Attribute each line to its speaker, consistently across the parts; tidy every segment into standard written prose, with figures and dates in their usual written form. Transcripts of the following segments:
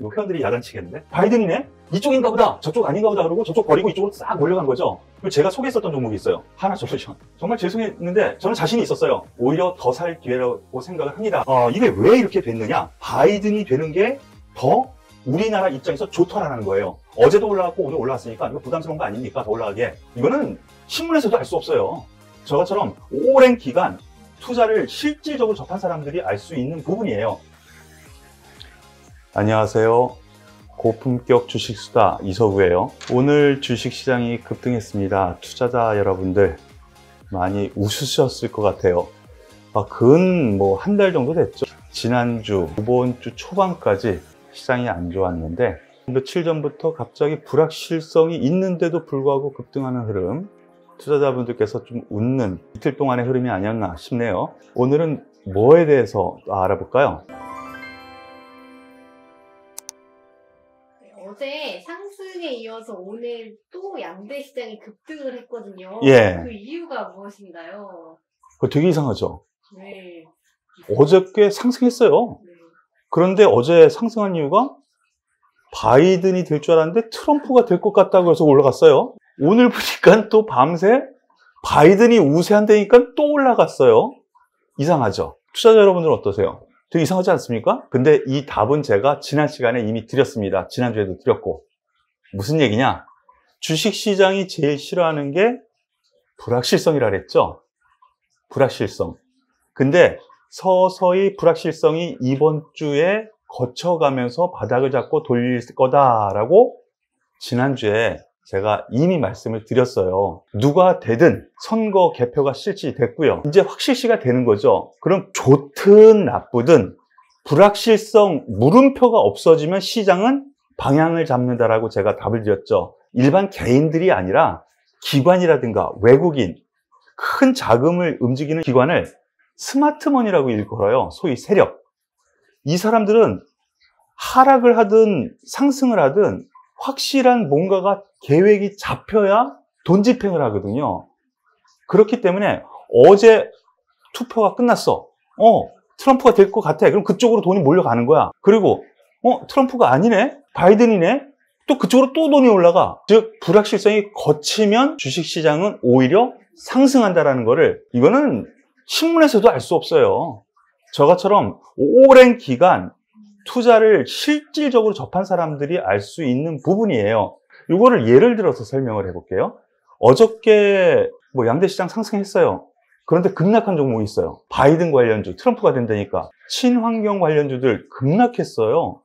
Speaker 1: 회원들이 야단치겠는데? 바이든이네? 이쪽인가 보다, 저쪽 아닌가 보다 그러고 저쪽 버리고 이쪽으로 싹 몰려간 거죠. 그리고 제가 소개했었던 종목이 있어요. 하나솔루션. 정말 죄송했는데 저는 자신이 있었어요. 오히려 더 살 기회라고 생각을 합니다. 이게 왜 이렇게 됐느냐? 바이든이 되는 게 더 우리나라 입장에서 좋더라는 거예요. 어제도 올라갔고 오늘 올라왔으니까 이거 부담스러운 거 아닙니까? 더 올라가게. 이거는 신문에서도 알 수 없어요. 저처럼 오랜 기간 투자를 실질적으로 접한 사람들이 알 수 있는 부분이에요. 안녕하세요. 고품격 주식수다 이서구예요. 오늘 주식시장이 급등했습니다. 투자자 여러분들 많이 웃으셨을 것 같아요. 근 한 달 정도 됐죠. 지난주, 이번 주 초반까지 시장이 안 좋았는데 며칠 전부터 갑자기 불확실성이 있는데도 불구하고 급등하는 흐름, 투자자분들께서 좀 웃는 이틀 동안의 흐름이 아니었나 싶네요. 오늘은 뭐에 대해서 알아볼까요?
Speaker 2: 어제 상승에 이어서 오늘 또 양대 시장이 급등을 했거든요.
Speaker 1: 예.
Speaker 2: 그 이유가 무엇인가요?
Speaker 1: 그거 되게 이상하죠?
Speaker 2: 네.
Speaker 1: 어저께 상승했어요.
Speaker 2: 네.
Speaker 1: 그런데 어제 상승한 이유가 바이든이 될 줄 알았는데 트럼프가 될 것 같다고 해서 올라갔어요. 오늘 보니까 또 밤새 바이든이 우세한다니까 또 올라갔어요. 이상하죠? 투자자 여러분들은 어떠세요? 되게 이상하지 않습니까? 근데 이 답은 제가 지난 시간에 이미 드렸습니다. 지난주에도 드렸고. 무슨 얘기냐? 주식시장이 제일 싫어하는 게 불확실성이라 그랬죠? 불확실성. 근데 서서히 불확실성이 이번 주에 거쳐가면서 바닥을 잡고 돌릴 거다라고 지난주에 제가 이미 말씀을 드렸어요. 누가 되든 선거 개표가 실시됐고요. 이제 확실시가 되는 거죠. 그럼 좋든 나쁘든 불확실성 물음표가 없어지면 시장은 방향을 잡는다라고 제가 답을 드렸죠. 일반 개인들이 아니라 기관이라든가 외국인, 큰 자금을 움직이는 기관을 스마트머니라고 일컬어요. 소위 세력. 이 사람들은 하락을 하든 상승을 하든 확실한 뭔가가 계획이 잡혀야 돈 집행을 하거든요. 그렇기 때문에 어제 투표가 끝났어. 트럼프가 될 것 같아. 그럼 그쪽으로 돈이 몰려가는 거야. 그리고 트럼프가 아니네? 바이든이네? 또 그쪽으로 또 돈이 올라가. 즉 불확실성이 거치면 주식시장은 오히려 상승한다라는 거를, 이거는 신문에서도 알 수 없어요. 저처럼 오랜 기간 투자를 실질적으로 접한 사람들이 알 수 있는 부분이에요. 이거를 예를 들어서 설명을 해볼게요. 어저께 양대시장 상승했어요. 그런데 급락한 종목이 있어요. 바이든 관련주, 트럼프가 된다니까 친환경 관련주들 급락했어요.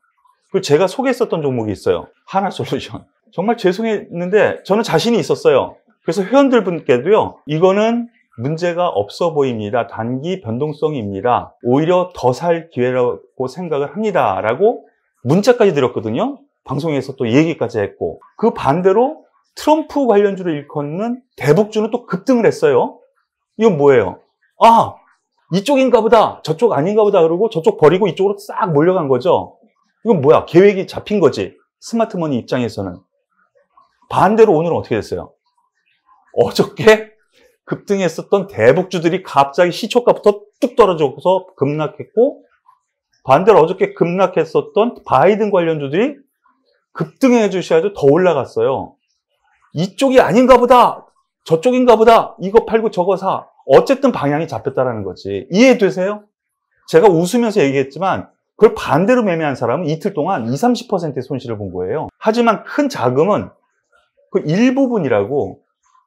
Speaker 1: 그리고 제가 소개했었던 종목이 있어요. 하나솔루션. 정말 죄송했는데 저는 자신이 있었어요. 그래서 회원들 분께도요, 이거는 문제가 없어 보입니다. 단기 변동성입니다. 오히려 더 살 기회라고 생각을 합니다. 라고 문자까지 드렸거든요. 방송에서 또 얘기까지 했고, 그 반대로 트럼프 관련주를 일컫는 대북주는 또 급등을 했어요. 이건 뭐예요? 이쪽인가 보다, 저쪽 아닌가 보다 그러고 저쪽 버리고 이쪽으로 싹 몰려간 거죠. 이건 뭐야? 계획이 잡힌 거지. 스마트머니 입장에서는. 반대로 오늘은 어떻게 됐어요? 어저께 급등했었던 대북주들이 갑자기 시초가부터 뚝 떨어져서 급락했고, 반대로 어저께 급락했었던 바이든 관련주들이 급등해 주셔야죠. 더 올라갔어요. 이쪽이 아닌가 보다, 저쪽인가 보다, 이거 팔고 저거 사. 어쨌든 방향이 잡혔다라는 거지. 이해되세요? 제가 웃으면서 얘기했지만 그걸 반대로 매매한 사람은 이틀 동안 20~30%의 손실을 본 거예요. 하지만 큰 자금은 그 일부분이라고,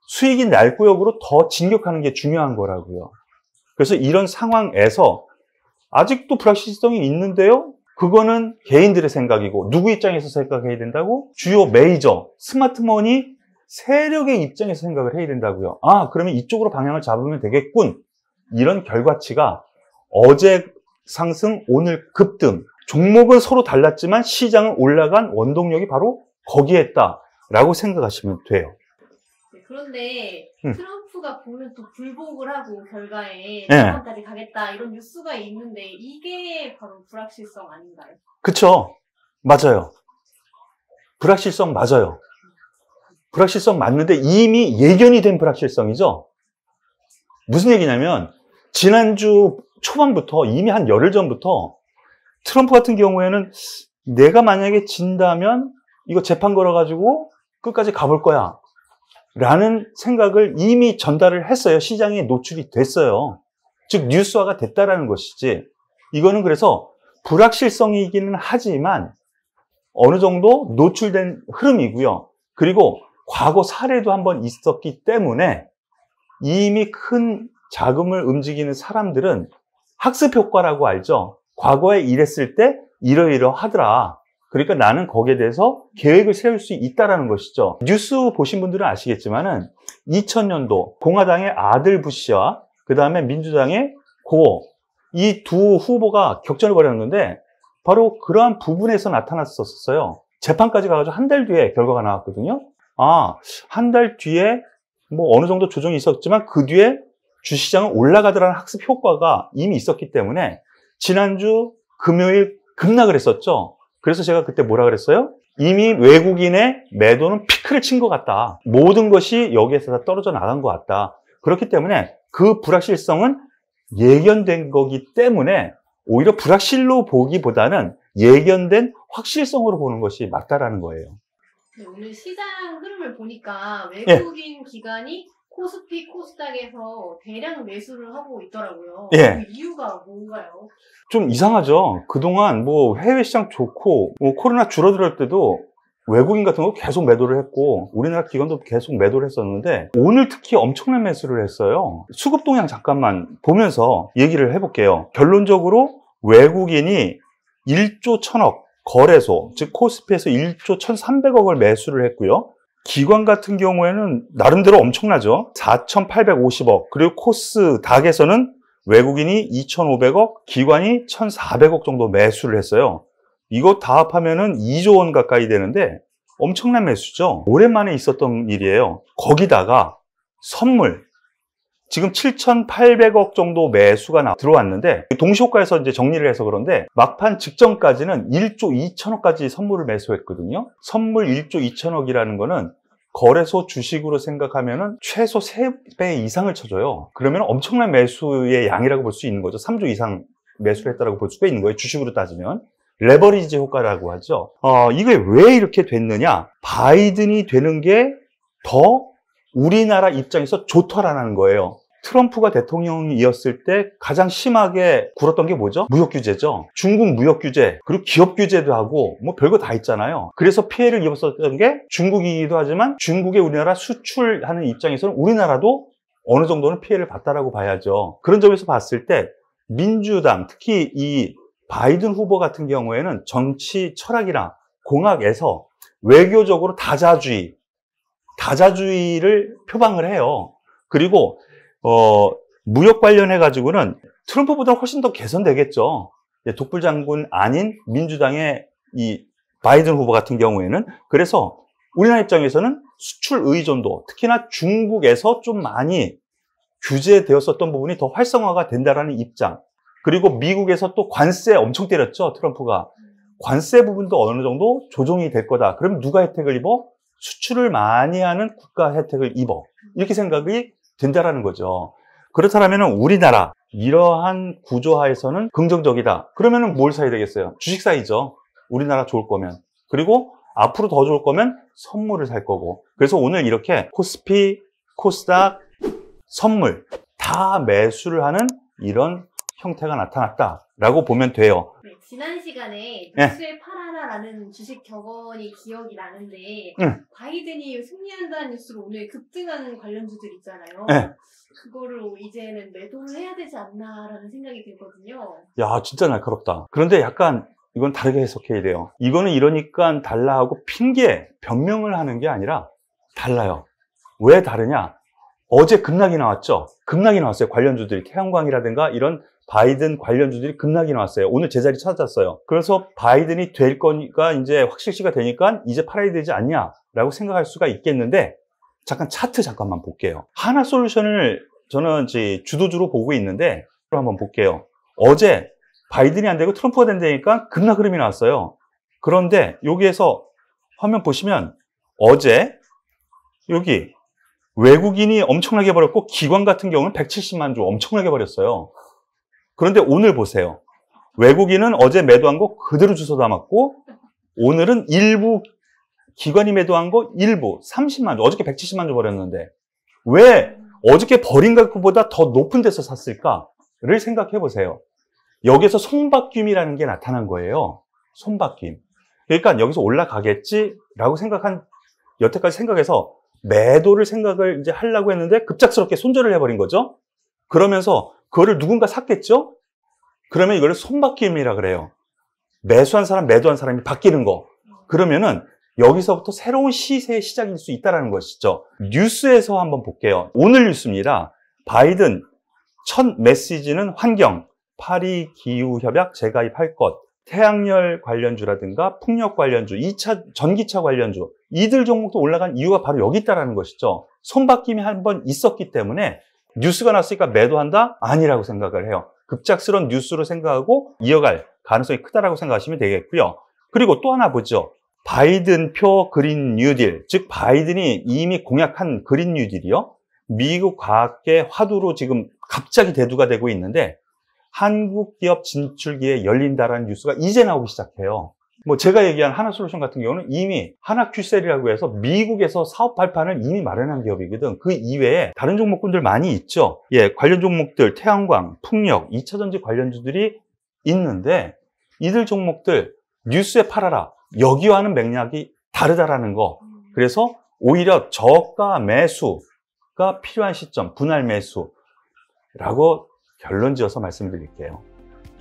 Speaker 1: 수익이 날 구역으로 더 진격하는 게 중요한 거라고요. 그래서 이런 상황에서 아직도 불확실성이 있는데요, 그거는 개인들의 생각이고, 누구 입장에서 생각해야 된다고? 주요 메이저 스마트머니 세력의 입장에서 생각을 해야 된다고요. 그러면 이쪽으로 방향을 잡으면 되겠군. 이런 결과치가 어제 상승, 오늘 급등, 종목은 서로 달랐지만 시장은 올라간 원동력이 바로 거기에 있다라고 생각하시면 돼요.
Speaker 2: 그런데 트럼프가 보면 또 불복을 하고 결과에
Speaker 1: 네.
Speaker 2: 상황까지 가겠다 이런 뉴스가 있는데 이게 바로 불확실성 아닌가요?
Speaker 1: 그쵸? 맞아요. 불확실성 맞아요. 불확실성 맞는데 이미 예견이 된 불확실성이죠? 무슨 얘기냐면 지난주 초반부터 이미 한 열흘 전부터 트럼프 같은 경우에는 내가 만약에 진다면 이거 재판 걸어가지고 끝까지 가볼 거야 라는 생각을 이미 전달을 했어요. 시장에 노출이 됐어요. 즉 뉴스화가 됐다라는 것이지, 이거는 그래서 불확실성이기는 하지만 어느 정도 노출된 흐름이고요. 그리고 과거 사례도 한번 있었기 때문에 이미 큰 자금을 움직이는 사람들은 학습 효과라고 알죠. 과거에 이랬을 때 이러이러하더라. 그러니까 나는 거기에 대해서 계획을 세울 수 있다는 것이죠. 뉴스 보신 분들은 아시겠지만은 2000년도 공화당의 아들 부시와 그 다음에 민주당의 고, 이 두 후보가 격전을 벌였는데 바로 그러한 부분에서 나타났었어요. 재판까지 가가지고 한 달 뒤에 결과가 나왔거든요. 한 달 뒤에 뭐 어느 정도 조정이 있었지만 그 뒤에 주시장은 올라가더라는 학습 효과가 이미 있었기 때문에 지난주 금요일 급락을 했었죠. 그래서 제가 그때 뭐라 그랬어요? 이미 외국인의 매도는 피크를 친 것 같다. 모든 것이 여기에서 다 떨어져 나간 것 같다. 그렇기 때문에 그 불확실성은 예견된 거기 때문에 오히려 불확실로 보기보다는 예견된 확실성으로 보는 것이 맞다라는 거예요.
Speaker 2: 오늘 시장 흐름을 보니까
Speaker 1: 예.
Speaker 2: 외국인 기관이 코스피, 코스닥에서 대량 매수를 하고 있더라고요.
Speaker 1: 예.
Speaker 2: 그 이유가 뭔가요?
Speaker 1: 좀 이상하죠. 그동안 뭐 해외 시장 좋고 뭐 코로나 줄어들 때도 외국인 같은 거 계속 매도를 했고 우리나라 기관도 계속 매도를 했었는데 오늘 특히 엄청난 매수를 했어요. 수급 동향 잠깐만 보면서 얘기를 해볼게요. 결론적으로 외국인이 1조 1000억 거래소, 즉 코스피에서 1조 1300억을 매수를 했고요. 기관 같은 경우에는 나름대로 엄청나죠. 4850억, 그리고 코스닥에서는 외국인이 2500억, 기관이 1400억 정도 매수를 했어요. 이거 다 합하면은 2조 원 가까이 되는데 엄청난 매수죠. 오랜만에 있었던 일이에요. 거기다가 선물, 지금 7,800억 정도 매수가 들어왔는데 동시효과에서 이제 정리를 해서 그런데 막판 직전까지는 1조 2천억까지 선물을 매수했거든요. 선물 1조 2천억이라는 거는 거래소 주식으로 생각하면은 최소 3배 이상을 쳐줘요. 그러면 엄청난 매수의 양이라고 볼 수 있는 거죠. 3조 이상 매수를 했다고 볼 수가 있는 거예요. 주식으로 따지면. 레버리지 효과라고 하죠. 이게 왜 이렇게 됐느냐? 바이든이 되는 게 더 우리나라 입장에서 좋더라는 거예요. 트럼프가 대통령이었을 때 가장 심하게 굴었던 게 뭐죠? 무역 규제죠. 중국 무역 규제, 그리고 기업 규제도 하고 뭐 별거 다 있잖아요. 그래서 피해를 입었었던 게 중국이기도 하지만 중국에 우리나라 수출하는 입장에서는 우리나라도 어느 정도는 피해를 봤다라고 봐야죠. 그런 점에서 봤을 때 민주당, 특히 이 바이든 후보 같은 경우에는 정치 철학이나 공학에서 외교적으로 다자주의를 표방을 해요. 그리고 무역 관련해 가지고는 트럼프보다 훨씬 더 개선되겠죠. 독불 장군 아닌 민주당의 이 바이든 후보 같은 경우에는. 그래서 우리나라 입장에서는 수출 의존도, 특히나 중국에서 좀 많이 규제되었었던 부분이 더 활성화가 된다라는 입장. 그리고 미국에서 또 관세 엄청 때렸죠, 트럼프가. 관세 부분도 어느 정도 조정이 될 거다. 그럼 누가 혜택을 입어? 수출을 많이 하는 국가 혜택을 입어. 이렇게 생각이 된다라는 거죠. 그렇다면 우리나라 이러한 구조하에서는 긍정적이다. 그러면 뭘 사야 되겠어요? 주식 사야죠. 우리나라 좋을 거면. 그리고 앞으로 더 좋을 거면 선물을 살 거고. 그래서 오늘 이렇게 코스피, 코스닥, 선물 다 매수를 하는 이런 형태가 나타났다라고 보면 돼요.
Speaker 2: 네, 지난 시간에
Speaker 1: 네.
Speaker 2: 뉴스에 팔아라라는 주식 격언이 기억이 나는데 바이든이 승리한다는 뉴스로 오늘 급등한 관련주들 있잖아요.
Speaker 1: 네.
Speaker 2: 그거를 이제는 매도를 해야 되지 않나라는 생각이 들거든요.
Speaker 1: 야, 진짜 날카롭다. 그런데 약간 이건 다르게 해석해야 돼요. 이거는 이러니까 달라 하고 핑계, 변명을 하는 게 아니라 달라요. 왜 다르냐? 어제 급락이 나왔죠? 급락이 나왔어요. 관련주들이. 태양광이라든가 이런 바이든 관련주들이 급락이 나왔어요. 오늘 제자리 찾았어요. 그래서 바이든이 될 거니까 이제 확실시가 되니까 이제 팔아야 되지 않냐라고 생각할 수가 있겠는데 잠깐 차트 잠깐만 볼게요. 하나솔루션을 저는 이제 주도주로 보고 있는데 한번 볼게요. 어제 바이든이 안 되고 트럼프가 된다니까 급락 흐름이 나왔어요. 그런데 여기에서 화면 보시면 어제 여기 외국인이 엄청나게 벌었고 기관 같은 경우는 170만 주 엄청나게 벌였어요. 그런데 오늘 보세요. 외국인은 어제 매도한 거 그대로 주워 담았고 오늘은 일부 기관이 매도한 거 일부 30만 주, 어저께 170만 주 버렸는데 왜 어저께 버린 가격보다 더 높은 데서 샀을까를 생각해 보세요. 여기서 손바뀜이라는 게 나타난 거예요. 손바뀜. 그러니까 여기서 올라가겠지라고 여태까지 생각해서 매도를 생각을 이제 하려고 했는데 급작스럽게 손절을 해버린 거죠. 그러면서 그거를 누군가 샀겠죠? 그러면 이걸 손바뀜이라 그래요. 매수한 사람, 매도한 사람이 바뀌는 거. 그러면은 여기서부터 새로운 시세의 시작일 수 있다는 것이죠. 뉴스에서 한번 볼게요. 오늘 뉴스입니다. 바이든 첫 메시지는 환경, 파리 기후협약 재가입할 것, 태양열 관련주라든가 풍력 관련주, 2차 전기차 관련주, 이들 종목도 올라간 이유가 바로 여기 있다는 것이죠. 손바뀜이 한번 있었기 때문에 뉴스가 났으니까 매도한다? 아니라고 생각을 해요. 급작스러운 뉴스로 생각하고 이어갈 가능성이 크다라고 생각하시면 되겠고요. 그리고 또 하나 보죠. 바이든표 그린 뉴딜, 즉 바이든이 이미 공약한 그린 뉴딜이요. 미국 과학계 화두로 지금 갑자기 대두가 되고 있는데 한국 기업 진출기에 열린다라는 뉴스가 이제 나오기 시작해요. 뭐 제가 얘기한 하나솔루션 같은 경우는 이미 하나큐셀이라고 해서 미국에서 사업 발판을 이미 마련한 기업이거든. 그 이외에 다른 종목군들 많이 있죠. 예, 관련 종목들 태양광, 풍력, 2차전지 관련주들이 있는데 이들 종목들 뉴스에 팔아라. 여기와는 맥락이 다르다라는 거. 그래서 오히려 저가 매수가 필요한 시점, 분할 매수라고 결론 지어서 말씀드릴게요.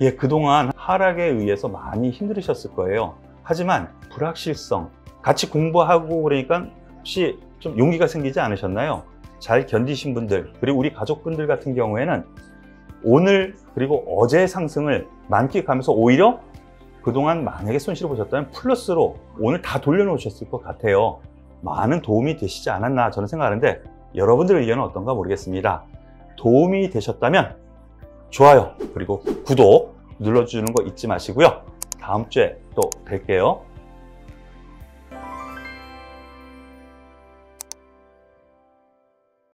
Speaker 1: 예, 그동안 하락에 의해서 많이 힘들으셨을 거예요. 하지만 불확실성, 같이 공부하고 그러니까 혹시 좀 용기가 생기지 않으셨나요? 잘 견디신 분들, 그리고 우리 가족분들 같은 경우에는 오늘 그리고 어제의 상승을 만끽하면서 오히려 그동안 만약에 손실을 보셨다면 플러스로 오늘 다 돌려놓으셨을 것 같아요. 많은 도움이 되시지 않았나 저는 생각하는데 여러분들의 의견은 어떤가 모르겠습니다. 도움이 되셨다면 좋아요 그리고 구독 눌러주는 거 잊지 마시고요. 다음 주에 또 뵐게요.